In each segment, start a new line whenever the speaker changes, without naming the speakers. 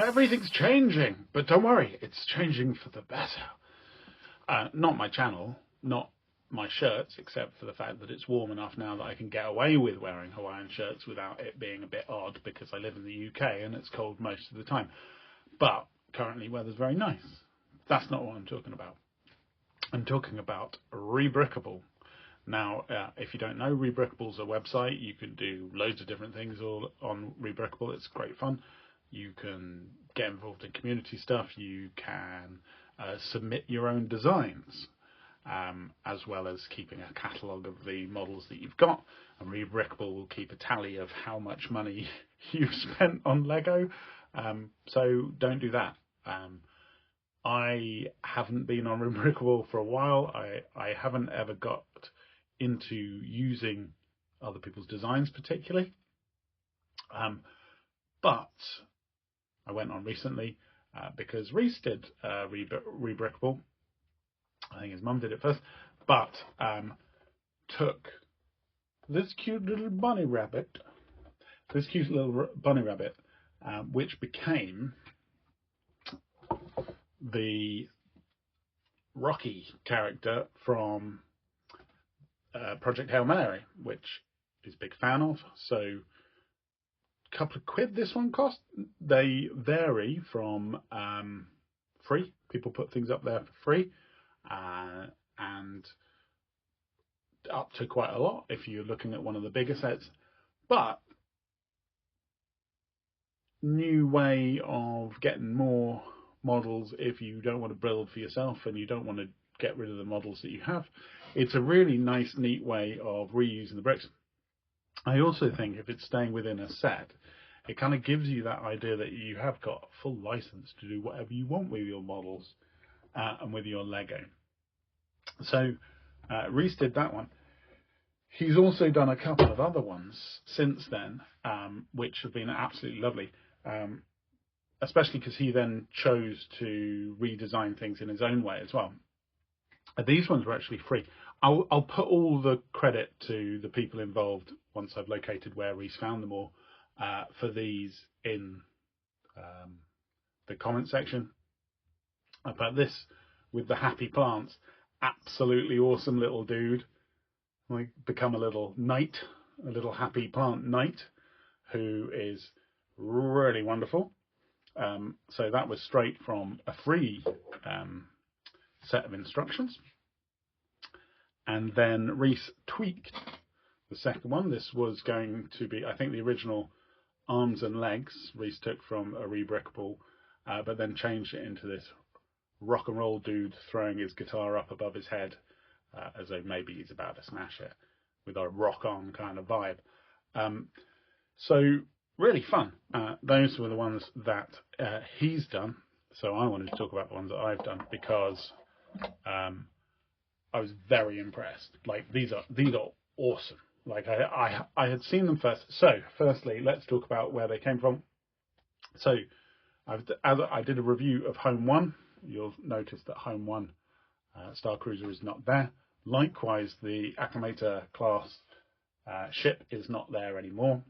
everything's changing, but don't worry, it's changing for the better. Not my channel, not my shirts, except for the fact that it's warm enough now that I can get away with wearing Hawaiian shirts without it being a bit odd, because I live in the UK and it's cold most of the time. But currently weather's very nice. That's not what I'm talking about. I'm talking about Rebrickable. Now, if you don't know, Rebrickable's a website. You can do loads of different things all on Rebrickable. It's great fun. You can get involved in community stuff. You can submit your own designs, as well as keeping a catalogue of the models that you've got. And Rebrickable will keep a tally of how much money you've spent on Lego. So don't do that. I haven't been on Rebrickable for a while. I haven't ever got into using other people's designs particularly. But I went on recently because Rhys did Rebrickable. I think his mum did it first, but took this cute little bunny rabbit, which became the Rocky character from Project Hail Mary, which he's a big fan of. So a couple of quid this one cost. They vary from free. People put things up there for free, and up to quite a lot if you're looking at one of the bigger sets. But new way of getting more models if you don't want to build for yourself and you don't want to get rid of the models that you have. It's a really nice, neat way of reusing the bricks. I also think if it's staying within a set, it kind of gives you that idea that you have got full license to do whatever you want with your models and with your Lego. So Rhys did that one. He's also done a couple of other ones since then, which have been absolutely lovely. Especially because he then chose to redesign things in his own way as well. These ones were actually free. I'll put all the credit to the people involved once I've located where Rhys found them all for these in the comment section. But this with the happy plants, absolutely awesome little dude. Like become a little knight, a little happy plant knight, who is really wonderful. So that was straight from a free set of instructions. And then Rhys tweaked the second one. This was going to be, I think, the original arms and legs Rhys took from a Rebrickable, but then changed it into this rock and roll dude throwing his guitar up above his head, as though maybe he's about to smash it, with a rock on kind of vibe. So really fun. Those were the ones that he's done. So I wanted to talk about the ones that I've done because I was very impressed. Like these are awesome. Like I had seen them first. So firstly, let's talk about where they came from. So as I did a review of Home 1. You'll notice that Home 1 Starcruiser is not there. Likewise, the Acclamator-Class ship is not there anymore.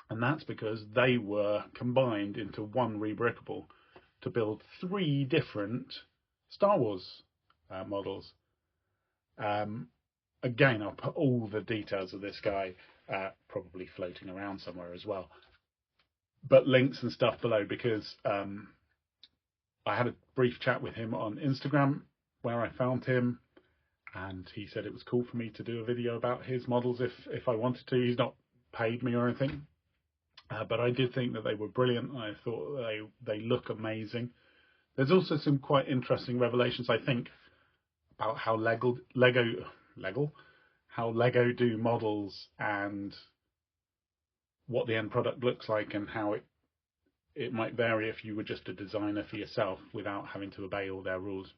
And that's because they were combined into one Rebrickable to build 3 different Star Wars models. Again, I'll put all the details of this guy probably floating around somewhere as well. But links and stuff below, because I had a brief chat with him on Instagram where I found him, and he said it was cool for me to do a video about his models if I wanted to. He's not paid me or anything. But I did think that they were brilliant. I thought they look amazing. There's also some quite interesting revelations, I think, about how Lego do models and what the end product looks like, and how it might vary if you were just a designer for yourself without having to obey all their rules.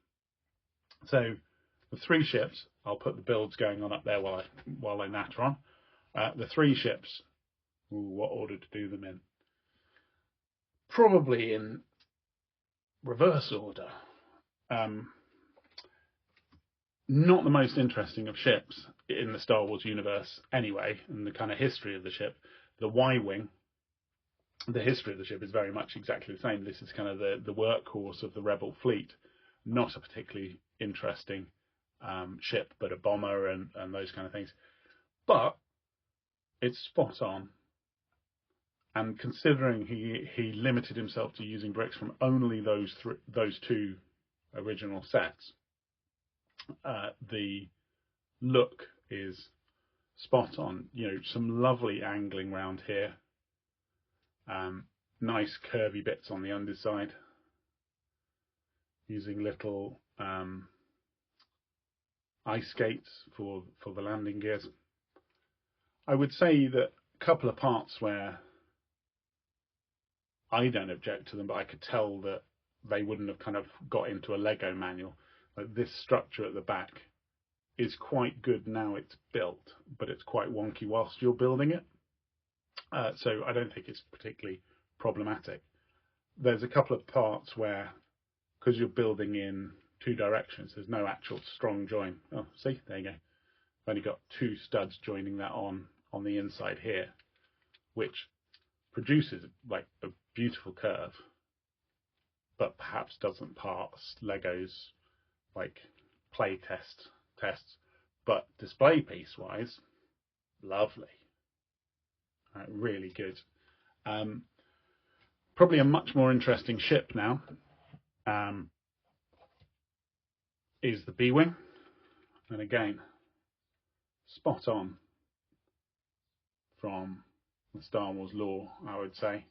So the 3 ships, I'll put the builds going on up there while I natter on. The 3 ships. Ooh, what order to do them in? Probably in reverse order. Not the most interesting of ships in the Star Wars universe anyway, and the kind of history of the ship. The Y-Wing the history of the ship is very much exactly the same. This is kind of the workhorse of the Rebel fleet, not a particularly interesting ship, but a bomber and those kind of things. But it's spot on. And considering he limited himself to using bricks from only those two original sets, the look is spot on. You know, some lovely angling round here. Nice curvy bits on the underside, using little ice skates for the landing gears. I would say that a couple of parts where I don't object to them, but I could tell that they wouldn't have kind of got into a Lego manual. Like this structure at the back is quite good now it's built, but it's quite wonky whilst you're building it. So I don't think it's particularly problematic. There's a couple of parts where, because you're building in two directions, there's no actual strong join. Oh, see, there you go. I've only got two studs joining that on the inside here, which produces like a beautiful curve, but perhaps doesn't pass Lego's like play tests. But display piece wise, lovely, really good. Probably a much more interesting ship now is the B-wing, and again, spot on from the Star Wars lore, I would say.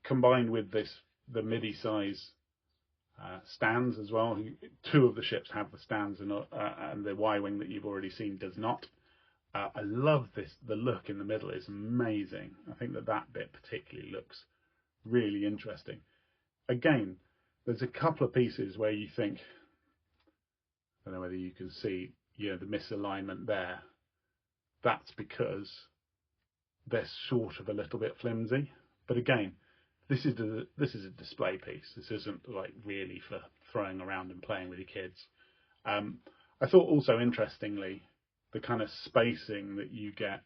Combined with the MIDI size stands as well. Two of the ships have the stands, and the Y-wing that you've already seen does not. I love this. The look in the middle is amazing. I think that bit particularly looks really interesting. Again, there's a couple of pieces where you think, I don't know whether you can see, the misalignment there. That's because they're sort of a little bit flimsy. But again, this is a display piece. This isn't like really for throwing around and playing with your kids. I thought also interestingly, the kind of spacing that you get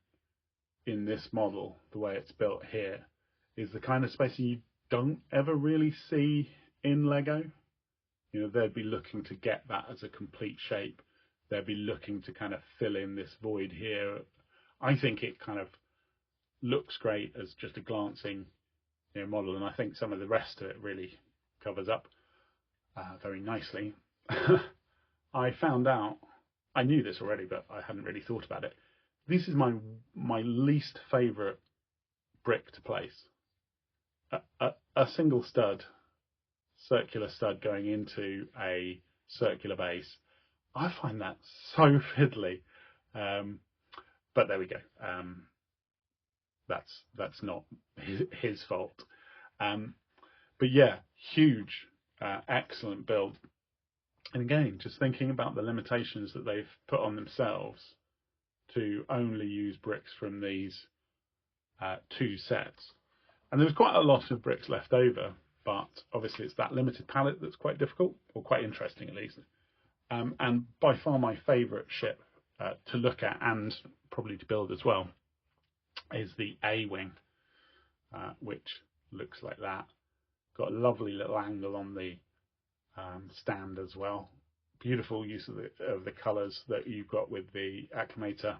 in this model, the way it's built here, is the kind of spacing you don't ever really see in Lego. They'd be looking to get that as a complete shape. They'd be looking to kind of fill in this void here. I think it kind of looks great as just a glancing model, and I think some of the rest of it really covers up very nicely. I found out, I knew this already, but I hadn't really thought about it. This is my least favourite brick to place. A single stud, circular stud going into a circular base. I find that so fiddly. But there we go. That's not his fault. But yeah, huge, excellent build. And again, just thinking about the limitations that they've put on themselves to only use bricks from these two sets. And there's quite a lot of bricks left over, but obviously it's that limited palette that's quite difficult, or quite interesting at least. And by far my favourite ship to look at, and probably to build as well, is the A-wing, which looks like that. Got a lovely little angle on the stand as well. Beautiful use of the colours that you've got with the Acclamator,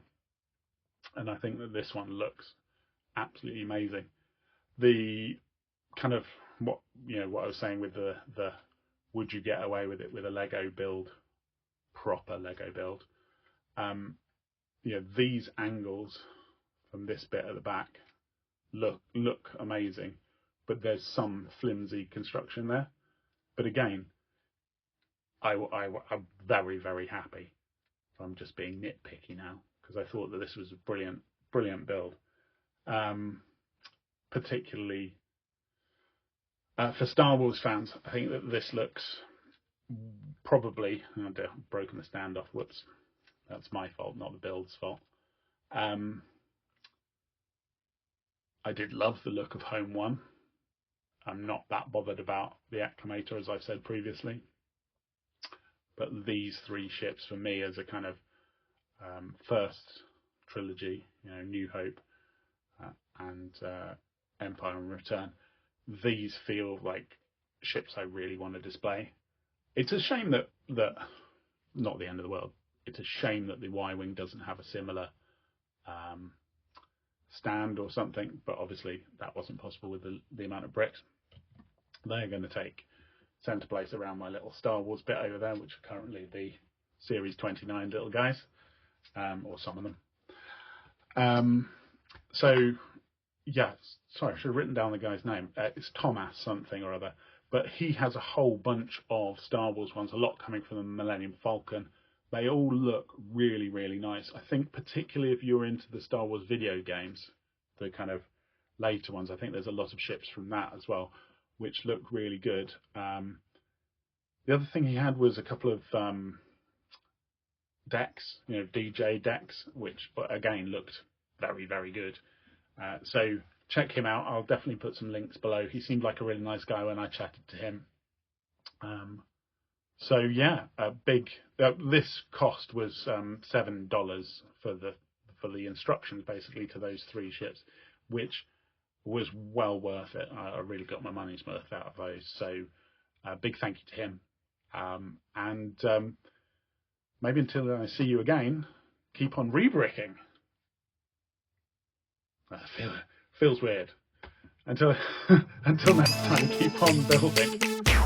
and I think that this one looks absolutely amazing. The kind of what I was saying with the would you get away with it with a Lego build, proper Lego build? These angles from this bit at the back look amazing, but there's some flimsy construction there. But again, I'm very, very happy. I'm just being nitpicky now because I thought that this was a brilliant build. Particularly for Star Wars fans, I think that this looks probably, I've broken the stand off, whoops, that's my fault, not the build's fault. I did love the look of Home 1. I'm not that bothered about the Acclamator, as I've said previously. But these three ships for me as a kind of first trilogy, New Hope and Empire and Return, these feel like ships I really want to display. It's a shame that not the end of the world. It's a shame that the Y-wing doesn't have a similar stand or something, but obviously that wasn't possible with the amount of bricks. They're going to take centre place around my little Star Wars bit over there, which are currently the Series 29 little guys, or some of them. So, yeah, sorry, I should have written down the guy's name. It's Thomas something or other, but he has a whole bunch of Star Wars ones, a lot coming from the Millennium Falcon. They all look really, really nice. I think particularly if you're into the Star Wars video games, the kind of later ones, I think there's a lot of ships from that as well, which look really good. The other thing he had was a couple of decks, DJ decks, which again looked very, very good. So check him out. I'll definitely put some links below. He seemed like a really nice guy when I chatted to him. So yeah, this cost was $7 for the instructions basically to those 3 ships, which was well worth it. I really got my money's worth out of those. So big thank you to him. And maybe until I see you again, keep on rebricking. Feels weird. Until next time, keep on building.